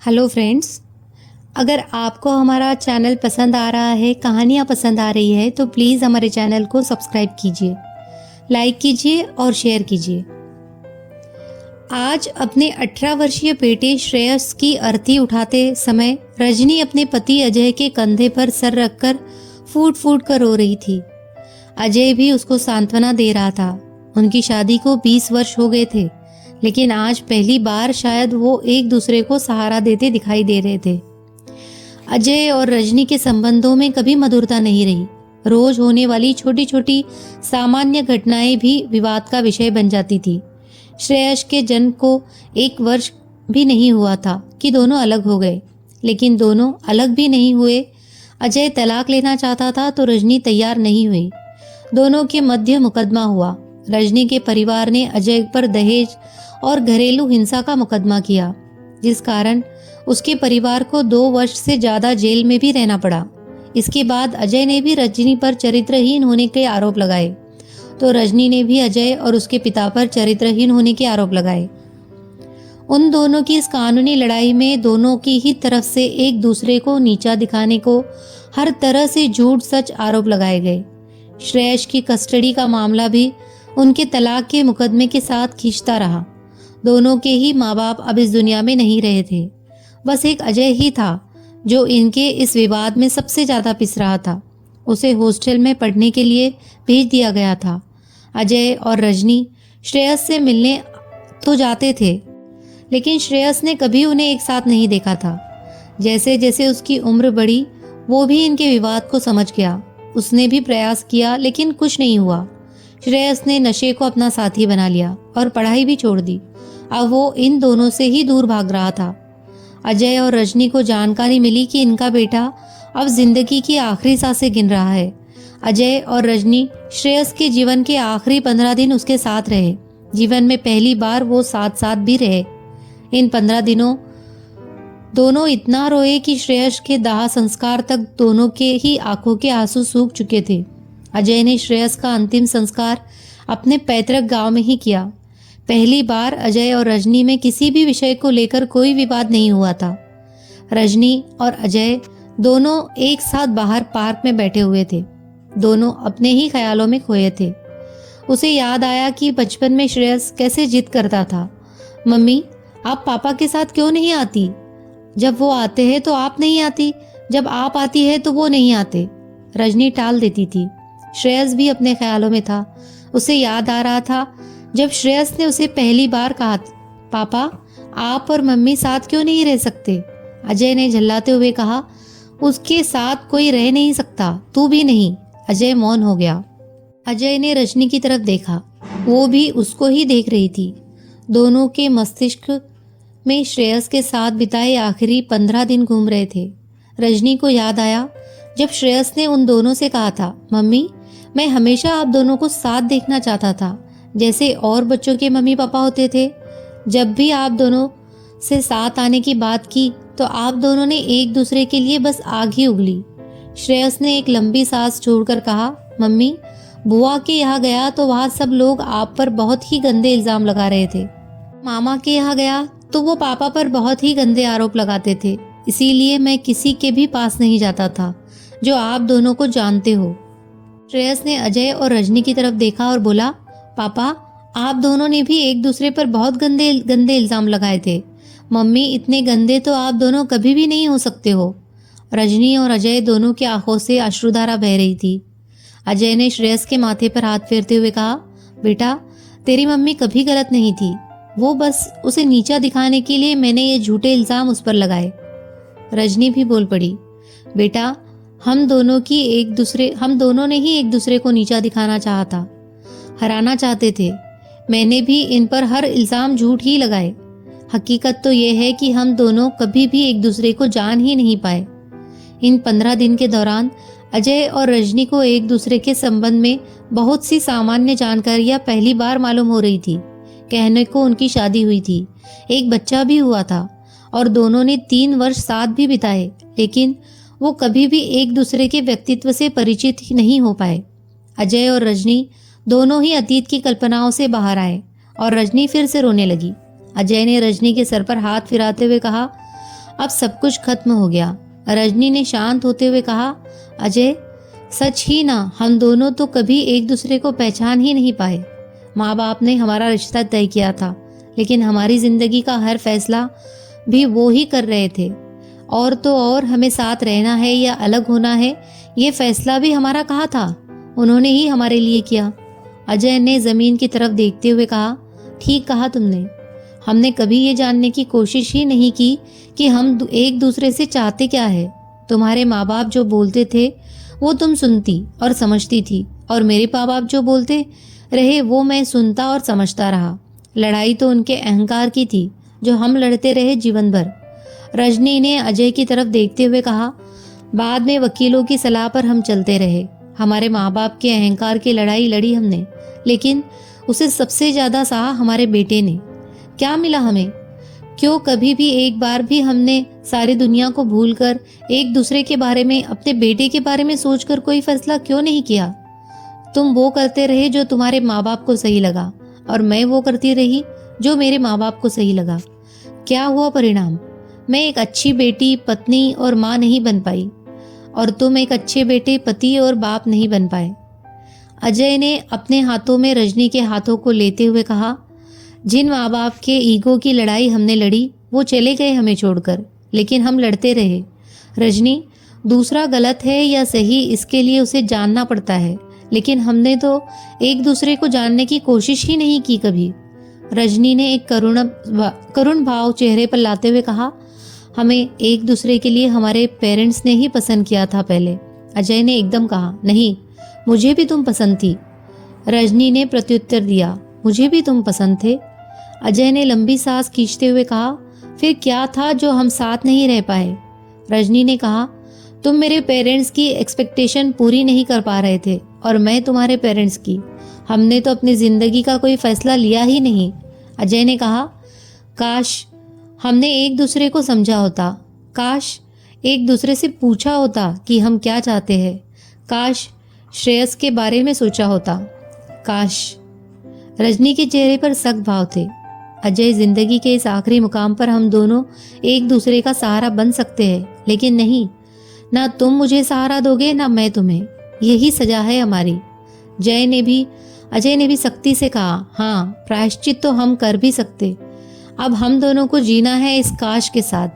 Hello friends. अगर आपको हमारा चैनल पसंद आ रहा है, कहानियाँ पसंद आ रही है तो प्लीज़ हमारे चैनल को सब्सक्राइब कीजिए, लाइक कीजिए और शेयर कीजिए। आज अपने 18 वर्षीय बेटे श्रेयस की अर्थी उठाते समय रजनी अपने पति अजय के कंधे पर सर रखकर फूट फूट कर रो रही थी। अजय भी उसको सांत्वना दे रहा था। उनकी शादी को 20 वर्ष हो गए थे, लेकिन आज पहली बार शायद वो एक दूसरे को सहारा देते दिखाई दे रहे थे। अजय और रजनी के संबंधों में कभी मधुरता नहीं रही। रोज होने वाली छोटी छोटी सामान्य घटनाएं भी विवाद का विषय बन जाती थी। श्रेयस के जन्म को 1 वर्ष भी नहीं हुआ था कि दोनों अलग हो गए, लेकिन दोनों अलग भी नहीं हुए। अजय तलाक लेना चाहता था तो रजनी तैयार नहीं हुई। दोनों के मध्य मुकदमा हुआ। रजनी के परिवार ने अजय पर दहेज और घरेलू हिंसा का मुकदमा किया, जिस कारण उसके परिवार को 2 वर्ष से ज्यादा जेल में भी रहना पड़ा। इसके बाद अजय ने भी रजनी पर चरित्रहीन होने के आरोप लगाए, तो रजनी ने भी अजय और उसके पिता पर चरित्रहीन होने के आरोप लगाए। उन दोनों की इस कानूनी लड़ाई में दोनों की ही तरफ से एक दूसरे को नीचा दिखाने को हर तरह से झूठ सच आरोप लगाए गए। श्रेयस की कस्टडी का मामला भी उनके तलाक के मुकदमे के साथ खींचता रहा। दोनों के ही माँ बाप अब इस दुनिया में नहीं रहे थे। बस एक अजय ही था जो इनके इस विवाद में सबसे ज्यादा पिस रहा था। उसे हॉस्टल में पढ़ने के लिए भेज दिया गया था। अजय और रजनी श्रेयस से मिलने तो जाते थे, लेकिन श्रेयस ने कभी उन्हें एक साथ नहीं देखा था। जैसे जैसे उसकी उम्र बढ़ी, वो भी इनके विवाद को समझ गया। उसने भी प्रयास किया, लेकिन कुछ नहीं हुआ। श्रेयस ने नशे को अपना साथी बना लिया और पढ़ाई भी छोड़ दी। अब वो इन दोनों से ही दूर भाग रहा था। अजय और रजनी को जानकारी मिली कि इनका बेटा अब जिंदगी की आखिरी सांसें गिन रहा है। अजय और रजनी श्रेयस के जीवन के आखिरी 15 दिन उसके साथ रहे। जीवन में पहली बार वो साथ साथ भी रहे। इन 15 दिनों दोनों इतना रोए कि श्रेयस के दाह संस्कार तक दोनों के ही आंखों के आंसू सूख चुके थे। अजय ने श्रेयस का अंतिम संस्कार अपने पैतृक गांव में ही किया। पहली बार अजय और रजनी में किसी भी विषय को लेकर कोई विवाद नहीं हुआ था। रजनी और अजय दोनों एक साथ बाहर पार्क में बैठे हुए थे। दोनों अपने ही ख्यालों में खोए थे। उसे याद आया कि बचपन में श्रेयस कैसे जिद करता था, मम्मी आप पापा के साथ क्यों नहीं आती? जब वो आते हैं तो आप नहीं आती, जब आप आती है तो वो नहीं आते। रजनी टाल देती थी। श्रेयस भी अपने ख्यालों में था। उसे याद आ रहा था जब श्रेयस ने उसे पहली बार कहा, पापा आप और मम्मी साथ क्यों नहीं रह सकते? अजय ने झल्लाते हुए कहा, उसके साथ कोई रह नहीं सकता, तू भी नहीं। अजय मौन हो गया। अजय ने रजनी की तरफ देखा। वो भी उसको ही देख रही थी। दोनों के मस्तिष्क में श्रेयस के साथ बिताए आखिरी 15 दिन घूम रहे थे। रजनी को याद आया जब श्रेयस ने उन दोनों से कहा था, मम्मी मैं हमेशा आप दोनों को साथ देखना चाहता था, जैसे और बच्चों के मम्मी पापा होते थे। जब भी आप दोनों से साथ आने की बात की तो आप दोनों ने एक दूसरे के लिए बस आग ही उगली। श्रेयस ने एक लंबी सांस छोड़कर कहा, मम्मी बुआ के यहाँ गया तो वहाँ सब लोग आप पर बहुत ही गंदे इल्जाम लगा रहे थे। मामा के यहाँ गया तो वो पापा पर बहुत ही गंदे आरोप लगाते थे। इसीलिए मैं किसी के भी पास नहीं जाता था जो आप दोनों को जानते हो। श्रेयस ने अजय और रजनी की तरफ देखा और बोला, पापा आप दोनों ने भी एक दूसरे पर बहुत गंदे गंदे इल्जाम लगाए थे। मम्मी इतने गंदे तो आप दोनों कभी भी नहीं हो सकते हो। रजनी और अजय दोनों की आंखों से अश्रुधारा बह रही थी। अजय ने श्रेयस के माथे पर हाथ फेरते हुए कहा, बेटा तेरी मम्मी कभी गलत नहीं थी, वो बस उसे नीचा दिखाने के लिए मैंने ये झूठे इल्जाम उस पर लगाए। रजनी भी बोल पड़ी, बेटा हम दोनों ने ही एक दूसरे को नीचा दिखाना चाहा था, हराना चाहते थे। मैंने भी इन पर हर इल्जाम झूठ ही लगाए। हकीकत तो ये है कि हम दोनों कभी भी एक दूसरे को जान ही नहीं पाए। इन 15 दिन के दौरान अजय और रजनी को एक दूसरे के संबंध में बहुत सी सामान्य जानकारियां पहली बार मालूम हो रही थी। कहने को उनकी शादी हुई थी, एक बच्चा भी हुआ था और दोनों ने 3 वर्ष साथ भी बिताए, लेकिन वो कभी भी एक दूसरे के व्यक्तित्व से परिचित ही नहीं हो पाए। अजय और रजनी दोनों ही अतीत की कल्पनाओं से बाहर आए और रजनी फिर से रोने लगी। अजय ने रजनी के सर पर हाथ फिराते हुए कहा, अब सब कुछ खत्म हो गया। रजनी ने शांत होते हुए कहा, अजय, सच ही ना, हम दोनों तो कभी एक दूसरे को पहचान ही नहीं पाए। माँ बाप ने हमारा रिश्ता तय किया था, लेकिन हमारी जिंदगी का हर फैसला भी वो ही कर रहे थे। और तो और हमें साथ रहना है या अलग होना है, ये फैसला भी हमारा कहा था, उन्होंने ही हमारे लिए किया। अजय ने जमीन की तरफ देखते हुए कहा, ठीक कहा तुमने। हमने कभी ये जानने की कोशिश ही नहीं की कि हम एक दूसरे से चाहते क्या है। तुम्हारे माँ बाप जो बोलते थे वो तुम सुनती और समझती थी, और मेरे माँ बाप जो बोलते रहे वो मैं सुनता और समझता रहा। लड़ाई तो उनके अहंकार की थी जो हम लड़ते रहे जीवन भर। रजनी ने अजय की तरफ देखते हुए कहा, बाद में वकीलों की सलाह पर हम चलते रहे। हमारे माँ बाप के अहंकार की लड़ाई लड़ी हमने, लेकिन उसे सबसे ज्यादा सहा हमारे बेटे ने। क्या मिला हमें? क्यों कभी भी एक बार भी हमने सारी दुनिया को भूलकर एक दूसरे के बारे में, अपने बेटे के बारे में सोचकर कोई फैसला क्यों नहीं किया? तुम वो करते रहे जो तुम्हारे माँ बाप को सही लगा, और मैं वो करती रही जो मेरे माँ बाप को सही लगा। क्या हुआ परिणाम? मैं एक अच्छी बेटी, पत्नी और माँ नहीं बन पाई, और तुम एक अच्छे बेटे, पति और बाप नहीं बन पाए। अजय ने अपने हाथों में रजनी के हाथों को लेते हुए कहा, जिन माँ बाप के ईगो की लड़ाई हमने लड़ी वो चले गए हमें छोड़कर, लेकिन हम लड़ते रहे। रजनी, दूसरा गलत है या सही इसके लिए उसे जानना पड़ता है, लेकिन हमने तो एक दूसरे को जानने की कोशिश ही नहीं की कभी। रजनी ने एक करुण भाव चेहरे पर लाते हुए कहा, हमें एक दूसरे के लिए हमारे पेरेंट्स ने ही पसंद किया था पहले। अजय ने एकदम कहा, नहीं, मुझे भी तुम पसंद थी। रजनी ने प्रत्युत्तर दिया, मुझे भी तुम पसंद थे। अजय ने लंबी सांस खींचते हुए कहा, फिर क्या था जो हम साथ नहीं रह पाए? रजनी ने कहा, तुम मेरे पेरेंट्स की एक्सपेक्टेशन पूरी नहीं कर पा रहे थे, और मैं तुम्हारे पेरेंट्स की। हमने तो अपनी जिंदगी का कोई फैसला लिया ही नहीं। अजय ने कहा, काश हमने एक दूसरे को समझा होता, काश एक दूसरे से पूछा होता कि हम क्या चाहते हैं, काश श्रेयस के बारे में सोचा होता, काश। रजनी के चेहरे पर सख्त भाव थे। अजय, जिंदगी के इस आखिरी मुकाम पर हम दोनों एक दूसरे का सहारा बन सकते हैं, लेकिन नहीं, ना तुम मुझे सहारा दोगे ना मैं तुम्हें। यही सजा है हमारी। अजय ने भी सख्ती से कहा, हाँ, प्रायश्चित तो हम कर भी सकते। अब हम दोनों को जीना है इस काश के साथ।